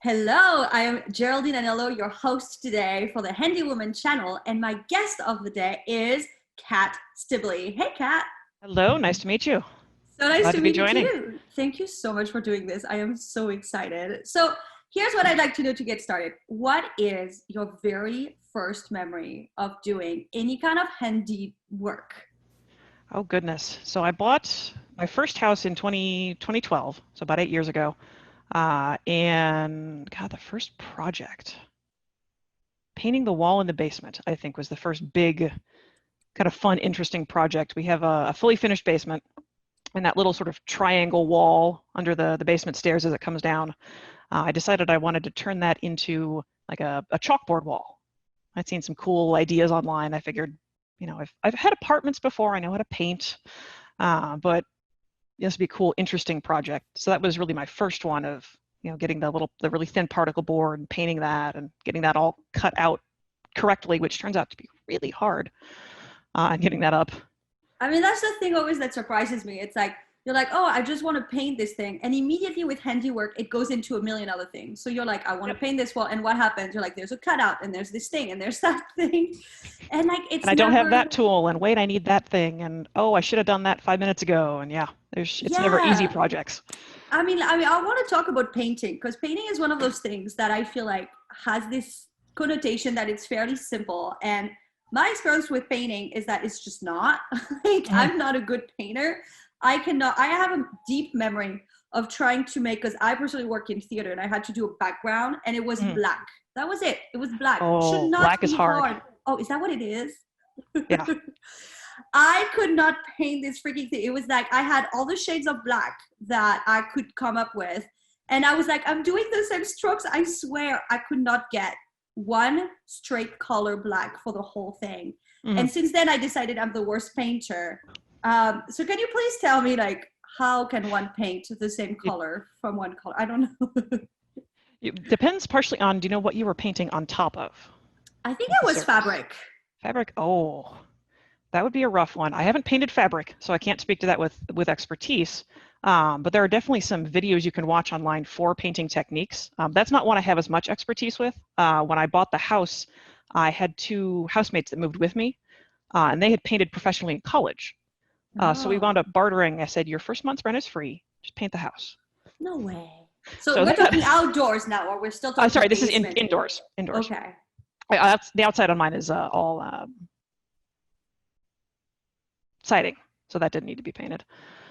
Hello, I am Geraldine Anello, your host today for the Handy Woman channel, and my guest of the day is Kat Stibley. Hey, Kat. Hello, nice to meet you. So nice Glad to to be meet you joining. too. Thank you so much for doing this. I am so excited. So here's what I'd like to do to get started. What is your very first memory of doing any kind of handy work? Oh goodness. So I bought my first house in 2012, so about 8 years ago. And God, the first project, painting the wall in the basement, I think was the first big kind of fun, interesting project. We have a fully finished basement and that little sort of triangle wall under the basement stairs as it comes down. I decided I wanted to turn that into like a chalkboard wall. I'd seen some cool ideas online. I figured, I've had apartments before. I know how to paint, but this would be a cool, interesting project. So that was really my first one of, getting the really thin particle board and painting that and getting that all cut out correctly, which turns out to be really hard, and getting that up. I mean, that's the thing always that surprises me. It's like, you're like, oh, I just want to paint this thing. And immediately with handiwork, it goes into a million other things. So you're like, I want to Yep. paint this wall. And what happens? You're like, there's a cutout and there's this thing and there's that thing. And like, And it's I don't have never, that tool, and wait, I need that thing, and oh, I should have done that 5 minutes ago. And yeah, it's never easy yeah. projects. I want to talk about painting because painting is one of those things that I feel like has this connotation that it's fairly simple. And my experience with painting is that it's just not. Like, Mhm. I'm not a good painter. I have a deep memory of trying to make, because I personally work in theater and I had to do a background and it was Mhm. black. That was it. It was black. Should Oh, not black is be hard. hard. Oh, is that what it is? Yeah. I could not paint this freaking thing. It was like I had all the shades of black that I could come up with. And I was like, I'm doing the same strokes. I swear I could not get one straight color black for the whole thing. Mhm. And since then, I decided I'm the worst painter. So can you please tell me, like, how can one paint the same It, color from one color? I don't know. it depends partially on, do you know what you were painting on top of? I think What's it the was surface? fabric. Fabric? Oh, that would be a rough one. I haven't painted fabric, so I can't speak to that with expertise. But there are definitely some videos you can watch online for painting techniques. That's not one I have as much expertise with. When I bought the house, I had two housemates that moved with me, and they had painted professionally in college. So we wound Oh, up bartering. I said, "Your first month's rent is free. Just paint the house." no way. So So we're talking that, outdoors now, or we're still talking sorry, this is basement? indoors. Indoors. Okay. The outside on mine is all siding, so that didn't need to be painted.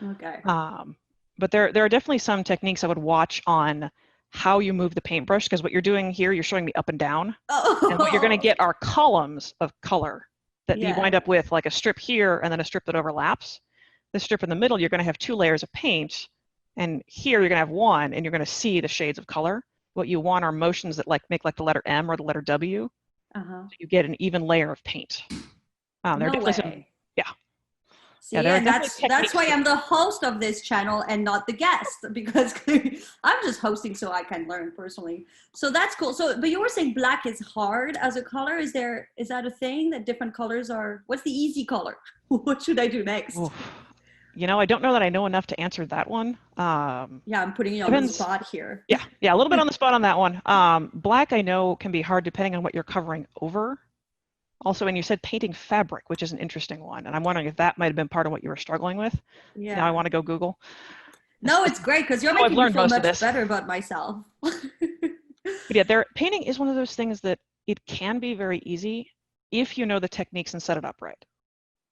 Okay. Um, but there are definitely some techniques I would watch on how you move the paintbrush, because what you're doing here, you're showing me up and down, and what you're going to Oh, get are columns of color that you yeah. wind up with, like a strip here and then a strip that overlaps. The strip in the middle, you're going to have two layers of paint, and here you're going to have one, and you're going to see the shades of color. What you want are motions that make like the letter M or the letter W, Uh-huh. so you get an even layer of paint. There are No definitely some, way. yeah, yeah, See, there are and definitely that's techniques why to. I'm the host of this channel and not the guest because I'm just hosting so I can learn personally. So that's cool. So, but you were saying black is hard as a color. Is that a thing that different colors are? What's the easy color? What should I do next? Oof. I don't know that I know enough to answer that one. Yeah, I'm putting you on the Depends. spot here. Yeah, a little bit on the spot on that one. Black I know can be hard depending on what you're covering over. Also, and you said painting fabric, which is an interesting one, and I'm wondering if that might have been part of what you were struggling with. Now I Yeah. want to go Google. No, It's it's great because you're how I've making me learned feel most of much this. better about myself. But yeah, painting is one of those things that it can be very easy if you know the techniques and set it up right.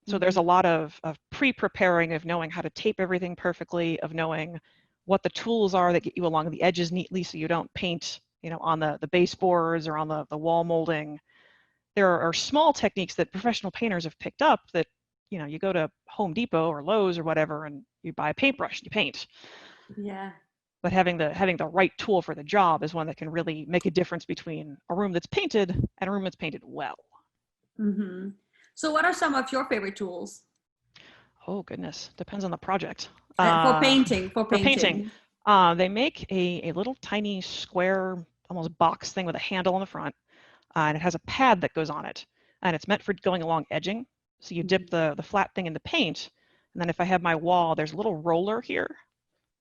So there's a Mhm. lot of pre-preparing, of knowing how to tape everything perfectly, of knowing what the tools are that get you along the edges neatly so you don't paint, on the baseboards or on the wall molding. There are small techniques that professional painters have picked up that, you go to Home Depot or Lowe's or whatever and you buy a paintbrush and you paint. Yeah. But having the right tool for the job is one that can really make a difference between a room that's painted and a room that's painted well. Hmm. So, what are some of your favorite tools Oh goodness, depends on the project. for Uh, painting? For for painting, painting. they make a little tiny square, almost box thing with a handle on the front, and it has a pad that goes on it, and it's meant for going along edging. So you dip the flat thing in the paint, and then if I have my wall, there's a little roller here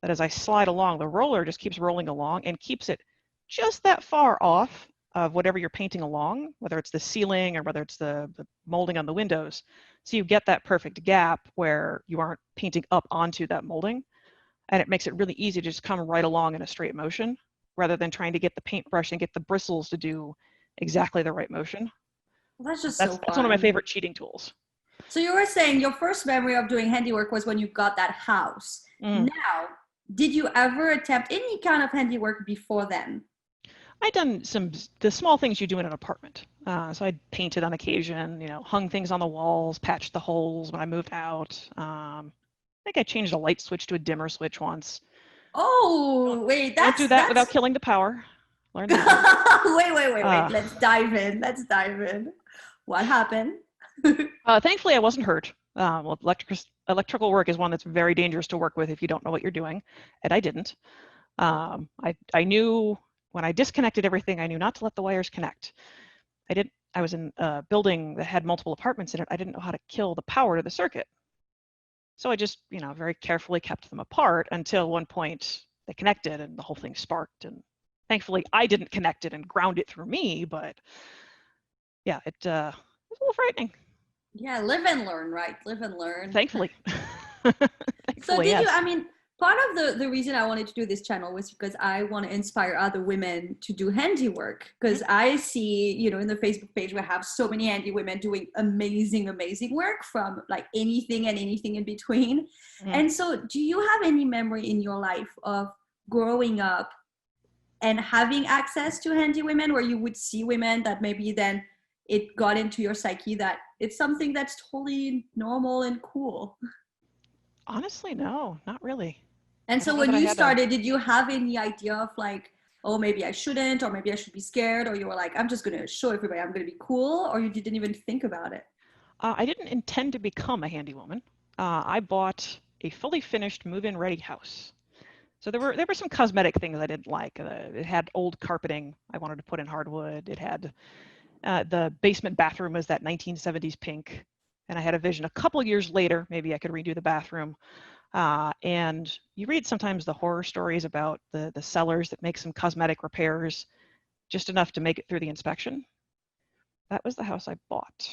that as I slide along, the roller just keeps rolling along and keeps it just that far off of whatever you're painting along, whether it's the ceiling or whether it's the molding on the windows. So you get that perfect gap where you aren't painting up onto that molding. And it makes it really easy to just come right along in a straight motion rather than trying to get the paintbrush and get the bristles to do exactly the right motion. Well, that's just so That's one of my fun. favorite cheating tools. So you were saying your first memory of doing handiwork was when you got that house. Mm. Now, did you ever attempt any kind of handiwork before then? I'd done the small things you do in an apartment. So I'd painted on occasion, hung things on the walls, patched the holes when I moved out. I think I changed a light switch to a dimmer switch once. Oh, wait, Don't do that without killing the power. Learn that. wait. Let's dive in. What happened? Thankfully, I wasn't hurt. Well, electrical work is one that's very dangerous to work with if you don't know what you're doing, and I didn't. I knew when I disconnected everything, I knew not to let the wires connect. I was in a building that had multiple apartments in it. I didn't know how to kill the power to the circuit. So I just, very carefully kept them apart until one point they connected and the whole thing sparked. And thankfully, I didn't connect it and ground it through me, but yeah, it was a little frightening. Yeah, live and learn, right? Live and learn. Thankfully. So did yes. you, part of the reason I wanted to do this channel was because I want to inspire other women to do handiwork. Because I see, in the Facebook page, we have so many handy women doing amazing work from like anything and anything in between. And so do you have any memory in your life of growing up and having access to handy women where you would see women that maybe then it got into your psyche that it's something that's totally normal and cool? Honestly, no, not really. And so when you started, did you have any idea of like, oh, maybe I shouldn't, or maybe I should be scared, or you were like, I'm just going to show everybody I'm going to be cool, or you didn't even think about it? I didn't intend to become a handy woman. I bought a fully finished move-in ready house. So there were some cosmetic things I didn't like. It had old carpeting I wanted to put in hardwood. It had the basement bathroom was that 1970s pink. And I had a vision a couple years later, maybe I could redo the bathroom. And you read sometimes the horror stories about the sellers that make some cosmetic repairs just enough to make it through the inspection. That was the house I bought.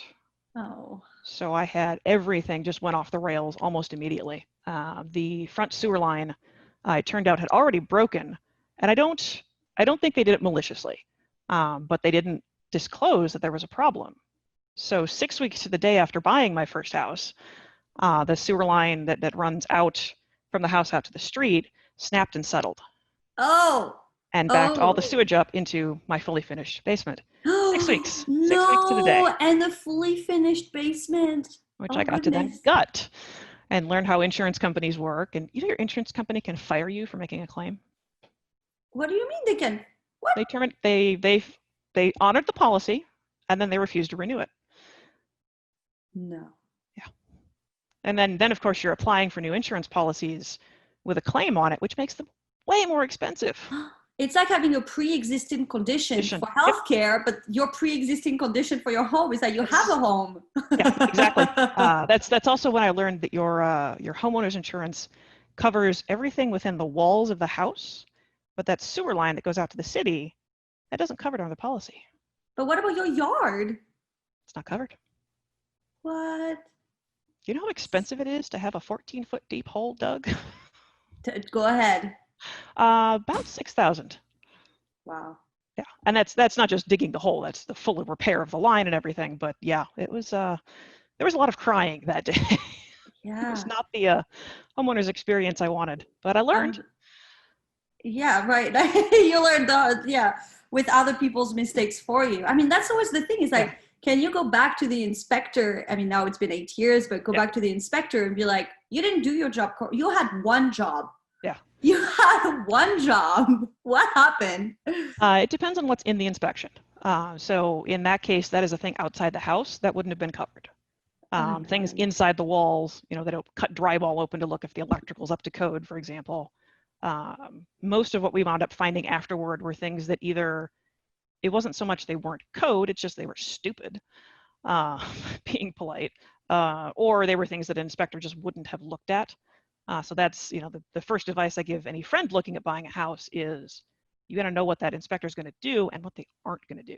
Oh. So I had everything just went off the rails almost immediately. The front sewer line, it turned out, had already broken. And I don't think they did it maliciously, but they didn't disclose that there was a problem. So 6 weeks to the day after buying my first house, the sewer line that runs out from the house out to the street snapped and settled. Oh. And backed all the sewage up into my fully finished basement. 6 weeks. No, 6 weeks to the day. And the fully finished basement. Which I got to then gut and learn how insurance companies work. And your insurance company can fire you for making a claim. What do you mean they can? What? They honored the policy and then they refused to renew it. No. Yeah. And then of course you're applying for new insurance policies with a claim on it, which makes them way more expensive. It's like having a pre-existing condition for healthcare, but your pre-existing condition for your home is that you have a home. Yeah, exactly. That's also when I learned that your homeowner's insurance covers everything within the walls of the house, but that sewer line that goes out to the city, that doesn't cover it under the policy. But what about your yard? It's not covered. What? You know how expensive it is to have a 14-foot deep hole dug? Go ahead. About $6,000. Wow. Yeah, and that's not just digging the hole. That's the full repair of the line and everything. But yeah, it was there was a lot of crying that day. Yeah. It was not the homeowner's experience I wanted, but I learned. Yeah, right. You learned, with other people's mistakes for you. I mean, that's always the thing. Is like, can you go back to the inspector? I mean, now it's been 8 years, but go back to the inspector and be like, you didn't do your job. You had one job. Yeah. You had one job. What happened? It depends on what's in the inspection. So in that case, that is a thing outside the house that wouldn't have been covered. Things inside the walls, they don't cut drywall open to look if the electrical's up to code, for example. Most of what we wound up finding afterward were things that either it wasn't so much they weren't code, it's just they were stupid, being polite, or they were things that an inspector just wouldn't have looked at. So that's, the first advice I give any friend looking at buying a house is you got to know what that inspector is going to do and what they aren't going to do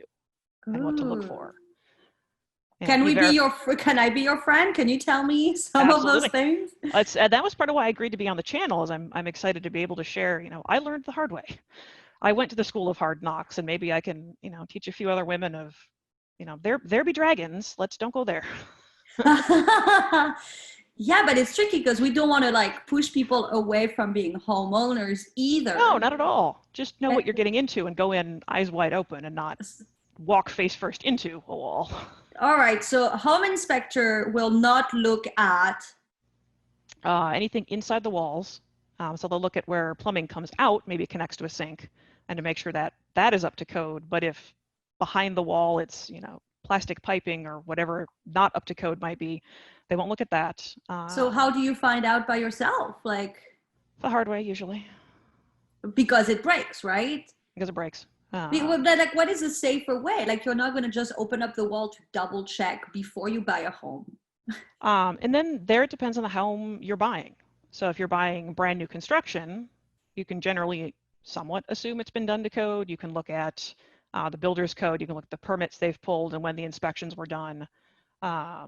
and what to look Ooh. for. And Can can I be your friend? Can you tell me some of those Absolutely. things? That was part of why I agreed to be on the channel, is I'm excited to be able to share, I learned the hard way. I went to the school of hard knocks, and maybe I can, teach a few other women of, there be dragons. Let's don't go there. Yeah, but it's tricky because we don't want to like push people away from being homeowners either. No, not at all. Just know And- what you're getting into and go in eyes wide open and not walk face first into a wall. All right, so home inspector will not look at anything inside the walls. So they'll look at where plumbing comes out, maybe it connects to a sink, and to make sure that that is up to code. But if behind the wall it's, plastic piping or whatever not up to code might be, they won't look at that. so how do you find out by yourself? Like, the hard way, usually. because it breaks, right? Because it breaks. Like, what is a safer way? Like, you're not going to just open up the wall to double check before you buy a home. And then there it depends on the home you're buying. So if you're buying brand new construction, you can generally somewhat assume it's been done to code. You can look at the builder's code. You can look at the permits they've pulled and when the inspections were done.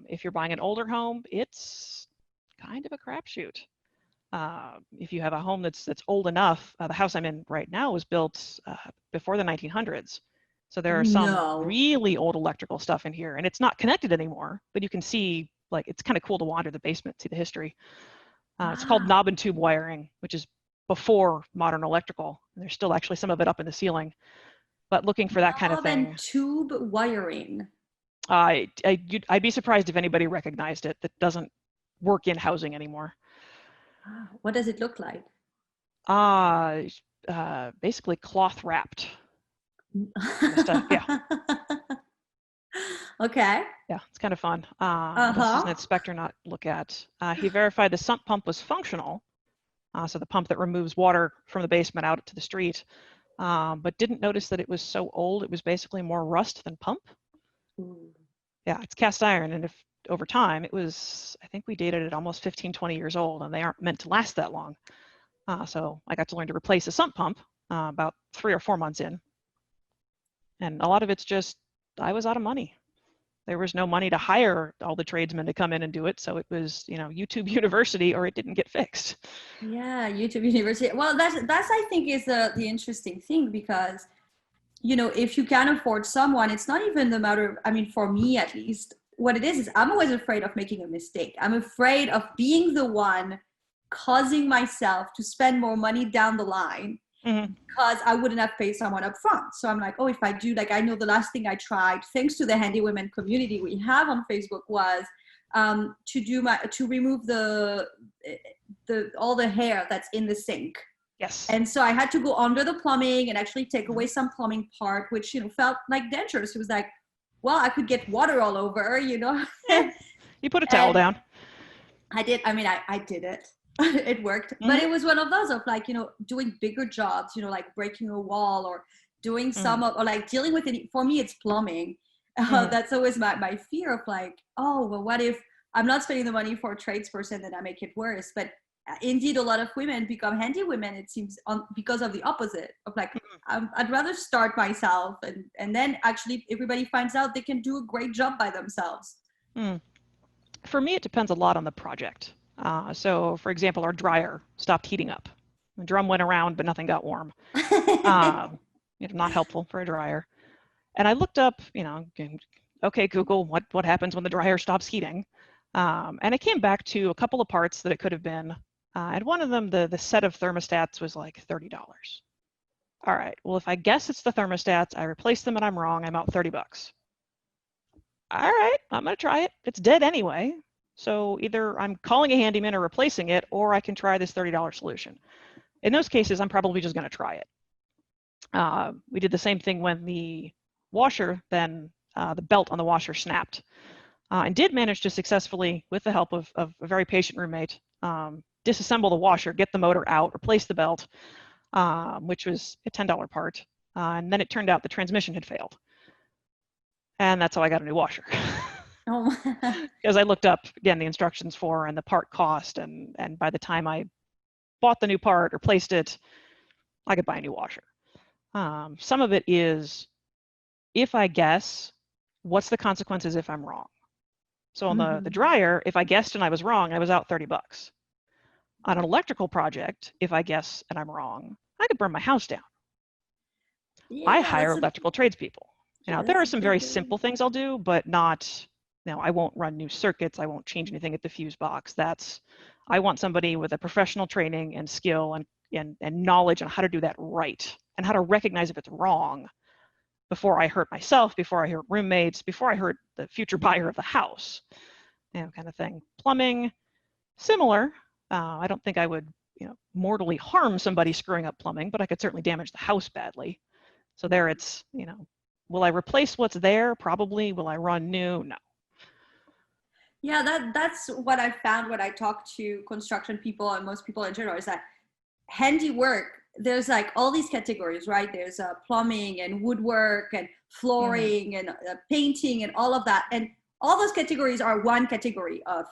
If you're buying an older home, it's kind of a crapshoot. If you have a home that's old enough, the house I'm in right now was built before the 1900s. So there are some really old electrical stuff in here, and it's not connected anymore, but you can see, like, it's kind of cool to wander the basement, see the history. It's called knob and tube wiring, which is before modern electrical. And there's still actually some of it up in the ceiling, but looking for that kind of thing. Knob and tube wiring. I'd be surprised if anybody recognized it that doesn't work in housing anymore. What does it look like? Basically cloth wrapped. Yeah. Okay. Yeah, it's kind of fun. This is an inspector not look at. He verified the sump pump was functional, so the pump that removes water from the basement out to the street, but didn't notice that it was so old. It was basically more rust than pump. Ooh. Yeah, it's cast iron, and if over time it was, I think we dated it almost 15, 20 years old, and they aren't meant to last that long. So I got to learn to replace a sump pump about 3 or 4 months in. And a lot of it's just, I was out of money. There was no money to hire all the tradesmen to come in and do it. So it was, YouTube University, or it didn't get fixed. Yeah, YouTube University. Well, that's I think is the interesting thing, because, if you can afford someone, it's not even the matter of, I mean, for me at least, what it is I'm always afraid of making a mistake. I'm afraid of being the one causing myself to spend more money down the line. Mm-hmm. Because I wouldn't have paid someone up front. So I'm like, oh, if I do, like, I know the last thing I tried, thanks to the handy women community we have on Facebook, was to remove the all the hair that's in the sink. Yes. And so I had to go under the plumbing and actually take away some plumbing part, which, felt like dangerous. It was like, well, I could get water all over, Yeah. You put a towel down. I did. I mean, I did it. It worked. Mm-hmm. But it was one of those of like, doing bigger jobs, like breaking a wall or doing some of, or like dealing with it. For me, it's plumbing. That's always my fear of like, oh, well, what if I'm not spending the money for a tradesperson, then I make it worse. But indeed, a lot of women become handy women, it seems, because of the opposite of like, I'd rather start myself and then actually everybody finds out they can do a great job by themselves. For me, it depends a lot on the project. So, for example, our dryer stopped heating up. The drum went around, but nothing got warm. Not helpful for a dryer. And I looked up, okay, Google, what happens when the dryer stops heating? And I came back to a couple of parts that it could have been. And one of them, the set of thermostats was like $30. All right, well, if I guess it's the thermostats, I replace them and I'm wrong, I'm out $30. All right, I'm going to try it. It's dead anyway. So either I'm calling a handyman or replacing it, or I can try this $30 solution. In those cases, I'm probably just going to try it. We did the same thing when the washer, then the belt on the washer snapped, and did manage to successfully, with the help of a very patient roommate, disassemble the washer, get the motor out, replace the belt, which was a $10 part. And then it turned out the transmission had failed. And that's how I got a new washer. Oh. Because I looked up, again, the instructions for and the part cost, and by the time I bought the new part or placed it, I could buy a new washer. Some of it is, if I guess, what's the consequences if I'm wrong? So on the dryer, if I guessed and I was wrong, I was out $30. On an electrical project, if I guess and I'm wrong, I could burn my house down. Yeah, I hire electrical tradespeople. yeah, There are that's a some very good. simple things I'll do, but not, I won't run new circuits. I won't change anything at the fuse box. I want somebody with a professional training and skill and knowledge on how to do that right and how to recognize if it's wrong before I hurt myself, before I hurt roommates, before I hurt the future buyer of the house, kind of thing. Plumbing, similar. I don't think I would, mortally harm somebody screwing up plumbing, but I could certainly damage the house badly. So there it's, will I replace what's there? Probably. Will I run new? No. Yeah, that's what I found when I talk to construction people and most people in general, is that handiwork, there's like all these categories, right? There's plumbing and woodwork and flooring and painting and all of that. And all those categories are one category of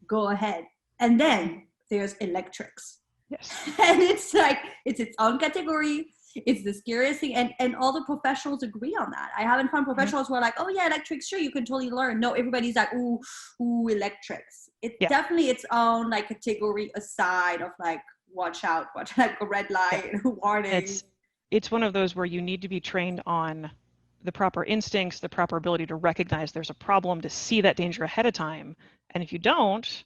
go ahead. And then there's electrics. Yes. And it's like, it's its own category. It's the scariest thing. And all the professionals agree on that. I haven't found professionals who are like, oh yeah, electrics, sure, you can totally learn. No, everybody's like, ooh, electrics. It's definitely its own like category aside of like, watch out, like a red light, warning. It's one of those where you need to be trained on the proper instincts, the proper ability to recognize there's a problem, to see that danger ahead of time. And if you don't,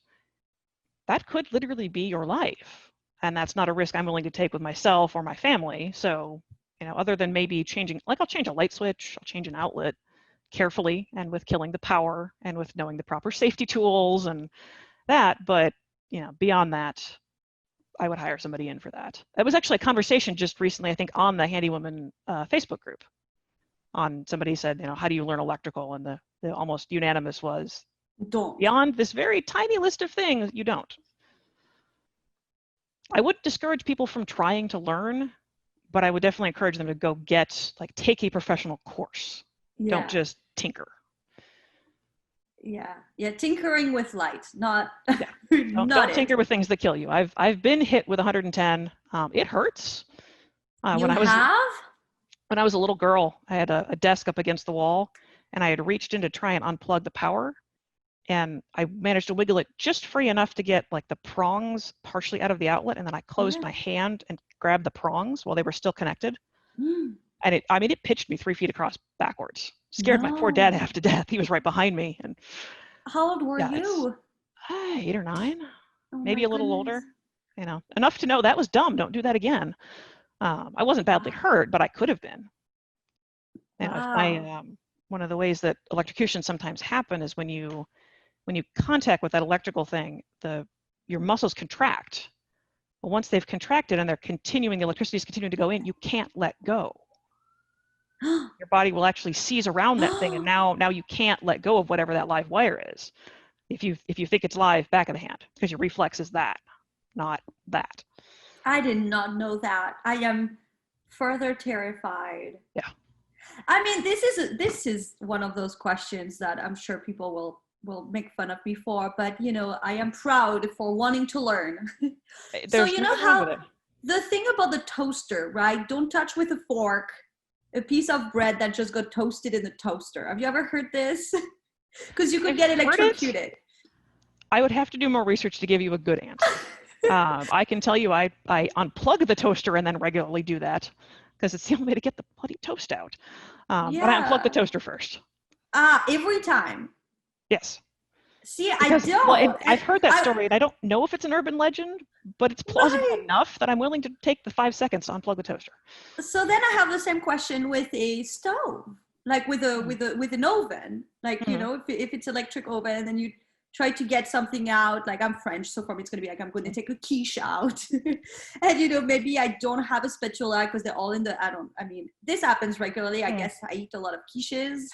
that could literally be your life. And that's not a risk I'm willing to take with myself or my family. So, other than maybe changing, like I'll change a light switch, I'll change an outlet carefully and with killing the power and with knowing the proper safety tools and that. But, beyond that, I would hire somebody in for that. It was actually a conversation just recently, I think, on the Handy Woman Facebook group. Somebody said, how do you learn electrical? And the almost unanimous was, don't. Beyond this very tiny list of things, you don't. I would discourage people from trying to learn, but I would definitely encourage them to go take a professional course. Yeah. Don't just tinker. Yeah, tinkering with light, not. Yeah. Don't tinker with things that kill you. I've been hit with 110. It hurts. When I was a little girl, I had a desk up against the wall, and I had reached in to try and unplug the power, and I managed to wiggle it just free enough to get like the prongs partially out of the outlet, and then I closed my hand and grabbed the prongs while they were still connected. And it pitched me 3 feet across backwards. Scared my poor dad half to death. He was right behind me. And how old were you? 8 or 9, maybe a little older. Enough to know that was dumb. Don't do that again. I wasn't badly hurt, but I could have been. One of the ways that electrocutions sometimes happen is when you contact with that electrical thing, your muscles contract. But once they've contracted and the electricity is continuing to go in, you can't let go. Your body will actually seize around that thing, and now you can't let go of whatever that live wire is. If you think it's live, back of the hand, because your reflex is that, not that. I did not know that. I am further terrified. Yeah. I mean, this is one of those questions that I'm sure people will make fun of me for, but I am proud for wanting to learn. So how the thing about the toaster, right? Don't touch with a fork a piece of bread that just got toasted in the toaster. Have you ever heard this? Because you could get electrocuted. I would have to do more research to give you a good answer. I can tell you I unplug the toaster and then regularly do that, because it's the only way to get the bloody toast out. But I unplug the toaster first. Every time. Yes. See, I don't. Well, I've heard that story, and I don't know if it's an urban legend, but it's plausible enough that I'm willing to take the 5 seconds to unplug the toaster. So then I have the same question with a stove, like with an oven. Like, if it's electric oven, and then you try to get something out, like I'm French, so for me it's going to be like, I'm going to take a quiche out. And, maybe I don't have a spatula because they're all this happens regularly. I guess I eat a lot of quiches.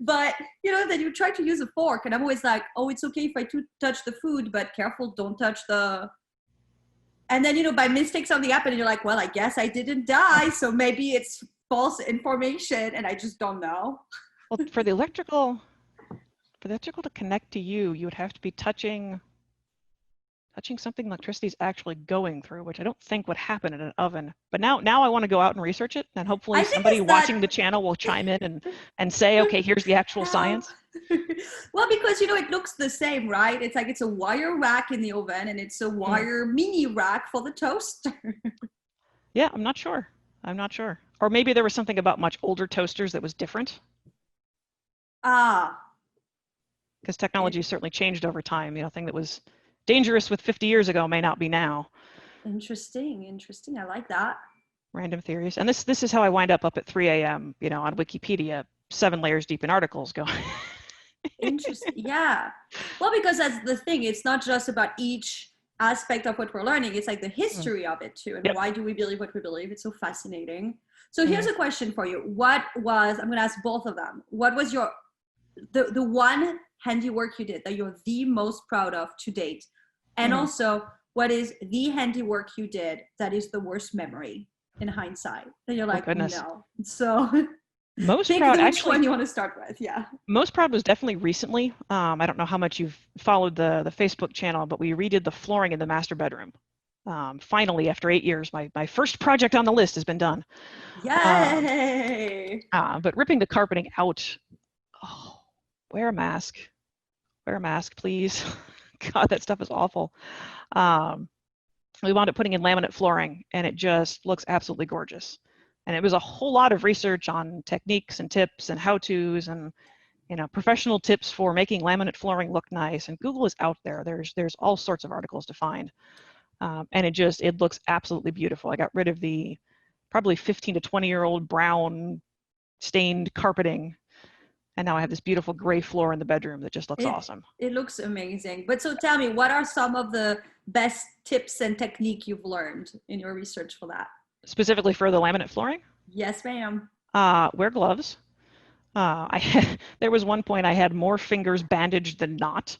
But, then you try to use a fork, and I'm always like, oh, it's okay if I touch the food, but careful, don't touch the... And then, by mistake something happened, and you're like, well, I guess I didn't die, so maybe it's false information, and I just don't know. Well, for the electrical to connect to you, you would have to be touching touching something electricity is actually going through, which I don't think would happen in an oven. But now I want to go out and research it, and hopefully I think somebody it's watching that. the channel will chime in and say, okay, here's the actual How? science. Well, because it looks the same, right? It's like it's a wire rack in the oven and it's a wire mini rack for the toaster. Yeah, I'm not sure. I'm not sure. Or maybe there was something about much older toasters that was different, Ah, because technology has certainly changed over time. You know, thing that was dangerous with 50 years ago may not be now. interesting, interesting. I like that. Random theories. And this is how I wind up at 3 a.m., you know, on Wikipedia, 7 layers deep in articles going. Interesting. Yeah. Well, because that's the thing. It's not just about each aspect of what we're learning. It's like the history of it too. And Yep. why do we believe what we believe? It's so fascinating. So here's Mhm. a question for you. I'm going to ask both of them. What was the one handiwork you did that you're the most proud of to date? And Mhm. also, what is the handiwork you did that is the worst memory in hindsight? That you're Oh, like, goodness. no. So Most pick proud, which actually, one you want to start with. Yeah. most proud was definitely recently. I don't know how much you've followed the Facebook channel, but we redid the flooring in the master bedroom. Finally, after 8 years, my first project on the list has been done. Um, Yay! but ripping the carpeting out, oh, wear a mask. Wear a mask, please. God, that stuff is awful. Um, we wound up putting in laminate flooring, and it just looks absolutely gorgeous. And it was a whole lot of research on techniques and tips and how-tos and professional tips for making laminate flooring look nice. And Google is out there. There's all sorts of articles to find, and it looks absolutely beautiful. I got rid of the probably 15 to 20-year-old brown stained carpeting, and now I have this beautiful gray floor in the bedroom that just looks It awesome. it looks amazing. But so tell me, what are some of the best tips and technique you've learned in your research for that? Specifically for the laminate flooring, Yes, ma'am. wear gloves. There was one point I had more fingers bandaged than not,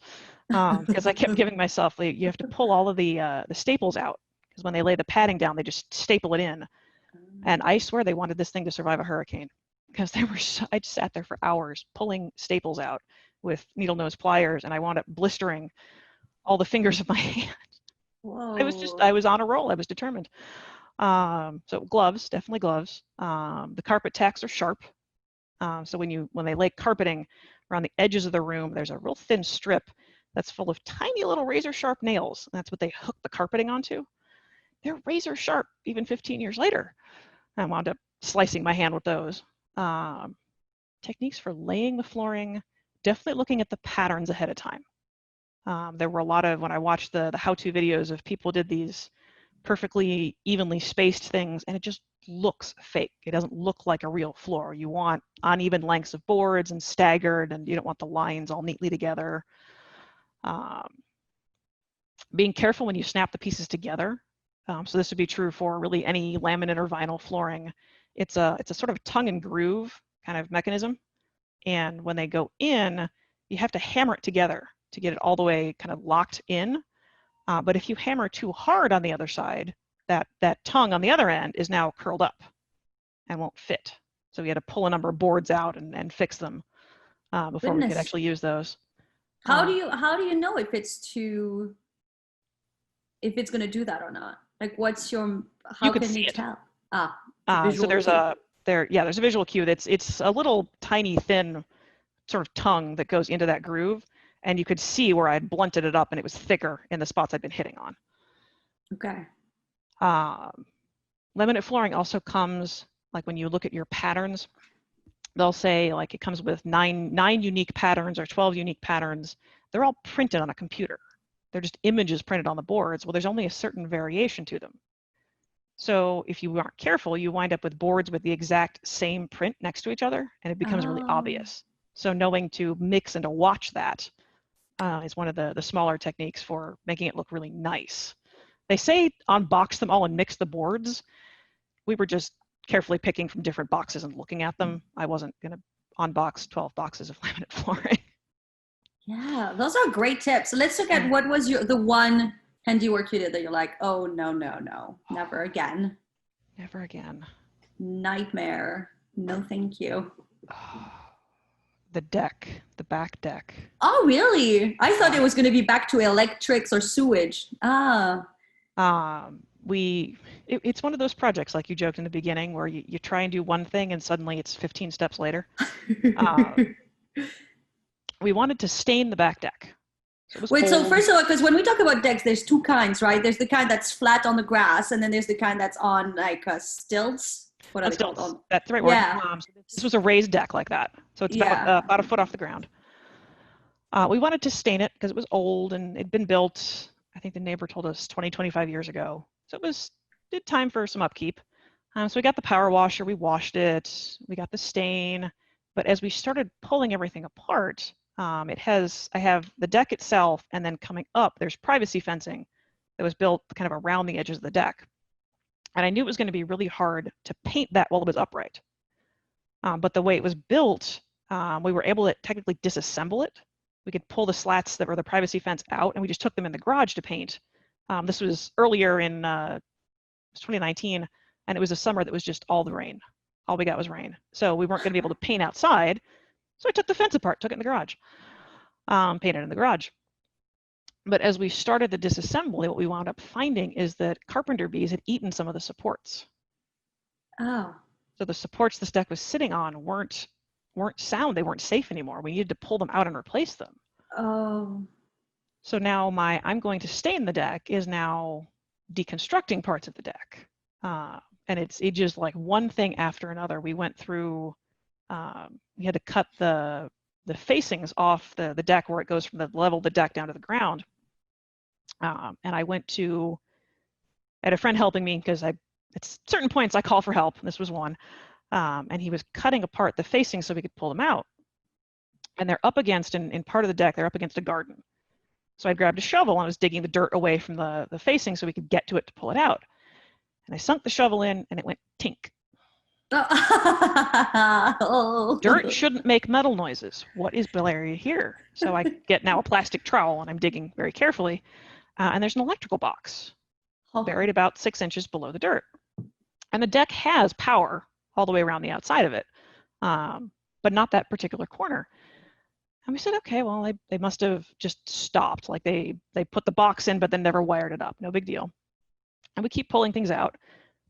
because I kept giving myself, you have to pull all of the staples out, because when they lay the padding down, they just staple it in. And I swear they wanted this thing to survive a hurricane, because I just sat there for hours pulling staples out with needle nose pliers, and I wound up blistering all the fingers of my hand. Whoa. I was on a roll. I was determined. So gloves, definitely gloves. The carpet tacks are sharp. So when they lay carpeting around the edges of the room, there's a real thin strip that's full of tiny little razor sharp nails. And that's what they hook the carpeting onto. They're razor sharp even 15 years later. I wound up slicing my hand with those. Techniques for laying the flooring, definitely looking at the patterns ahead of time. There were a lot of, when I watched the how-to videos of people did these perfectly evenly spaced things, and it just looks fake. It doesn't look like a real floor. You want uneven lengths of boards and staggered, and you don't want the lines all neatly together. Being careful when you snap the pieces together. So this would be true for really any laminate or vinyl flooring. It's a sort of tongue and groove kind of mechanism. And when they go in, you have to hammer it together to get it all the way kind of locked in. But if you hammer too hard on the other side, that tongue on the other end is now curled up and won't fit. So we had to pull a number of boards out and fix them before we could Goodness. actually use those. How do you know if it's gonna do that or not? Like You how could can see you it. tell? Ah, it's a So visual cue. there's a visual cue it's a little tiny thin sort of tongue that goes into that groove, and you could see where I'd blunted it up and it was thicker in the spots I'd been hitting on. Okay. Laminate flooring also comes, like when you look at your patterns, they'll say like it comes with nine unique patterns or 12 unique patterns. They're all printed on a computer. They're just images printed on the boards. Well, there's only a certain variation to them. So if you aren't careful, you wind up with boards with the exact same print next to each other, and it becomes really Oh. obvious. So knowing to mix and to watch that is one of the smaller techniques for making it look really nice. They say unbox them all and mix the boards. We were just carefully picking from different boxes and looking at them. I wasn't going to unbox 12 boxes of laminate flooring. Yeah, those are great tips. So let's look at what was the one handiwork you did that you're like, oh no, no, no, never again. Never again. Nightmare. No, thank you. the deck, the back deck. Oh, really? I thought it was going to be back to electrics or sewage. Ah. It's one of those projects, like you joked in the beginning, where you try and do one thing and suddenly it's 15 steps later. We wanted to stain the back deck. So it was Wait, so old. first of all, because when we talk about decks, there's two kinds, right? There's the kind that's flat on the grass, and then there's the kind that's on like stilts. What are they called? Stilts. That's the right Yeah. word. So this was a raised deck like that. So it's Yeah. about a foot off the ground. We wanted to stain it because it was old and it'd been built, I think the neighbor told us 20, 25 years ago. So it was did time for some upkeep. So we got the power washer, we washed it, we got the stain. But as we started pulling everything apart, I have the deck itself, and then coming up, there's privacy fencing that was built kind of around the edges of the deck. And I knew it was going to be really hard to paint that while it was upright. But the way it was built, we were able to technically disassemble it. We could pull the slats that were the privacy fence out, and we just took them in the garage to paint. This was earlier in 2019, and it was a summer that was just all the rain. All we got was rain. So we weren't going to be able to paint outside. So I took the fence apart, took it in the garage, painted in the garage. But as we started the disassembly, what we wound up finding is that carpenter bees had eaten some of the supports. Oh. So the supports this deck was sitting on weren't sound. They weren't safe anymore. We needed to pull them out and replace them. Oh. So now I'm going to stain the deck is now deconstructing parts of the deck. And it's just like one thing after another. We went through, we had to cut the facings off the deck where it goes from the level of the deck down to the ground. And I had a friend helping me because at certain points I call for help. This was one. And he was cutting apart the facings so we could pull them out. And they're up against, in part of the deck, they're up against a garden. So I grabbed a shovel and I was digging the dirt away from the facing so we could get to it to pull it out. And I sunk the shovel in and it went tink. Oh. Dirt shouldn't make metal noises. What is Belaria here? So I get now a plastic trowel and I'm digging very carefully. And there's an electrical box buried about 6 inches below the dirt. And the deck has power all the way around the outside of it, but not that particular corner. And we said, okay, well, they must have just stopped. Like they put the box in, but then never wired it up. No big deal. And we keep pulling things out.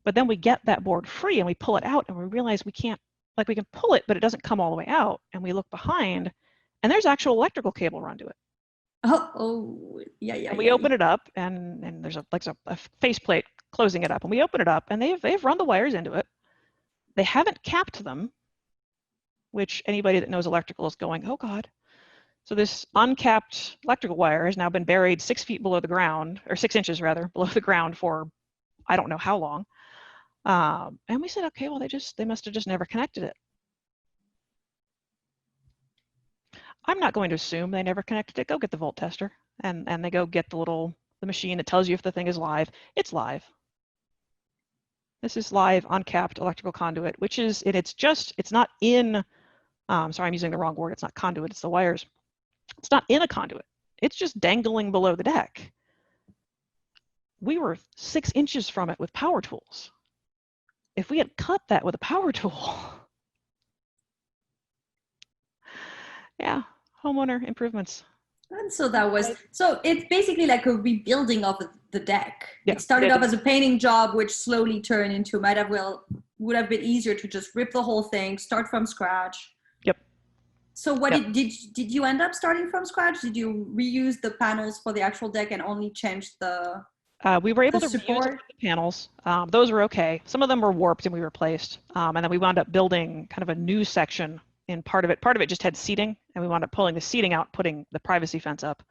But then we get that board free and we pull it out and we realize we can pull it, but it doesn't come all the way out. And we look behind and there's actual electrical cable run to it. Yeah. And we open it up and there's a faceplate closing it up. And we open it up and they've run the wires into it. They haven't capped them, which anybody that knows electrical is going, oh God. So this uncapped electrical wire has now been buried 6 feet below the ground, or 6 inches rather, below the ground for I don't know how long. And we said, okay, well, they must have just never connected it. I'm not going to assume they never connected it. Go get the volt tester. And they go get the machine that tells you if the thing is live. It's live. This is live uncapped electrical conduit, which is, it's not in, sorry, I'm using the wrong word. It's not conduit, it's the wires. It's not in a conduit. It's just dangling below the deck. We were 6 inches from it with power tools. If we had cut that with a power tool, yeah, homeowner improvements. And so it's basically like a rebuilding of the deck. Yeah, it started off as a painting job, which slowly turned into would have been easier to just rip the whole thing, start from scratch. Yep. So did you end up starting from scratch? Did you reuse the panels for the actual deck and only change the we were able to reuse the panels. Those were okay. Some of them were warped and we replaced. And then we wound up building kind of a new section in part of it. Part of it just had seating and we wound up pulling the seating out, putting the privacy fence up.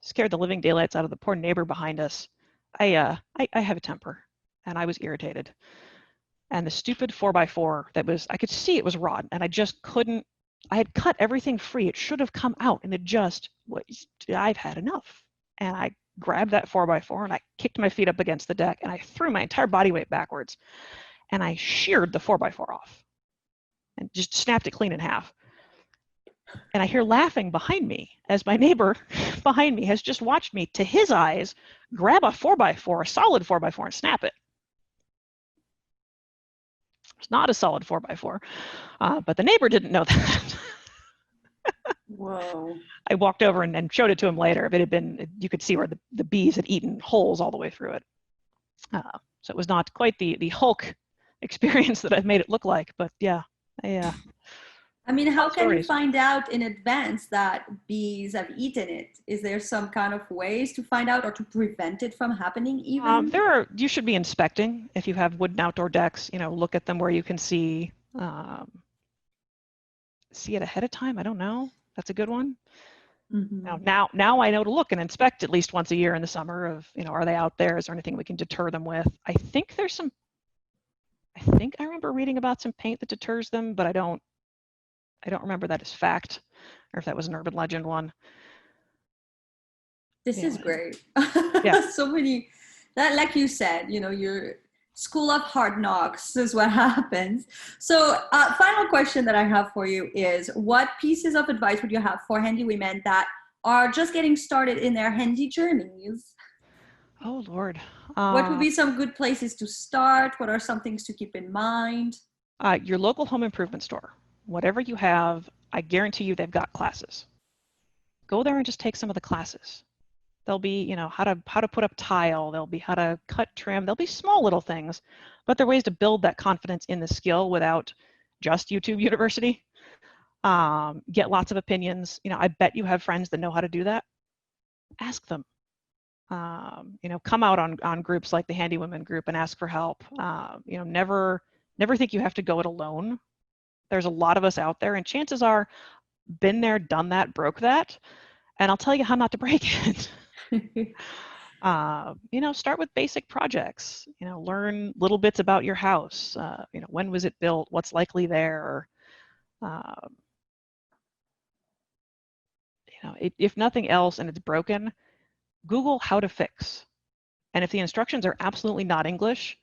Scared the living daylights out of the poor neighbor behind us. I have a temper and I was irritated. And the stupid 4x4 I could see it was rotten and I just couldn't, I had cut everything free. It should have come out and I've had enough. And I grabbed that 4x4 and I kicked my feet up against the deck and I threw my entire body weight backwards and I sheared the 4x4 off and just snapped it clean in half. And I hear laughing behind me as my neighbor behind me has just watched me, to his eyes, grab a 4x4, a solid 4x4 and snap it. It's not a solid 4x4, but the neighbor didn't know that. Whoa. I walked over and showed it to him later. If it had been, you could see where the bees had eaten holes all the way through it. So it was not quite the Hulk experience that I've made it look like, but yeah, I mean, how can you stories. find out in advance that bees have eaten it? Is there some kind of ways to find out or to prevent it from happening even? You should be inspecting if you have wooden outdoor decks, look at them where you can see it ahead of time. I don't know. That's a good one. Mm-hmm. Now I know to look and inspect at least once a year in the summer of, are they out there? Is there anything we can deter them with? I think I remember reading about some paint that deters them, but I don't remember that as fact, or if that was an urban legend one. This is great. Yeah. So many, that, like you said, your school of hard knocks is what happens. So final question that I have for you is, what pieces of advice would you have for handy women that are just getting started in their handy journeys? Oh, Lord. What would be some good places to start? What are some things to keep in mind? Your local home improvement store. Whatever you have, I guarantee you they've got classes. Go there and just take some of the classes. There'll be, how to put up tile. There'll be how to cut, trim. There'll be small little things, but there are ways to build that confidence in the skill without just YouTube University. Get lots of opinions. I bet you have friends that know how to do that. Ask them. Come out on groups like the Handy Women group and ask for help. Never think you have to go it alone. There's a lot of us out there, and chances are, been there, done that, broke that, and I'll tell you how not to break it. Start with basic projects. Learn little bits about your house. When was it built? What's likely there? If nothing else and it's broken, Google how to fix. And if the instructions are absolutely not English,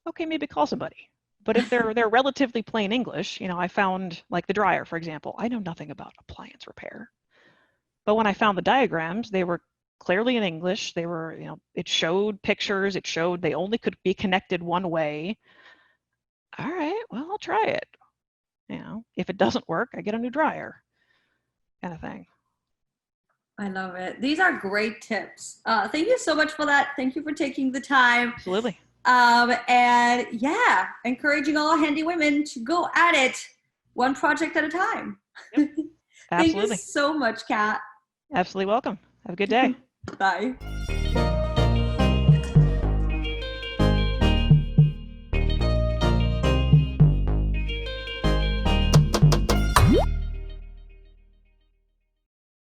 okay, maybe call somebody. But if they're relatively plain English, I found, like the dryer, for example, I know nothing about appliance repair. But when I found the diagrams, they were clearly in English. They were, it showed pictures. It showed they only could be connected one way. All right, well, I'll try it. If it doesn't work, I get a new dryer, kind of thing. I love it. These are great tips. Thank you so much for that. Thank you for taking the time. Absolutely. And yeah, encouraging all handy women to go at it one project at a time. Yep. Thank you Absolutely. so much, Kat. Absolutely welcome. Have a good day. Bye.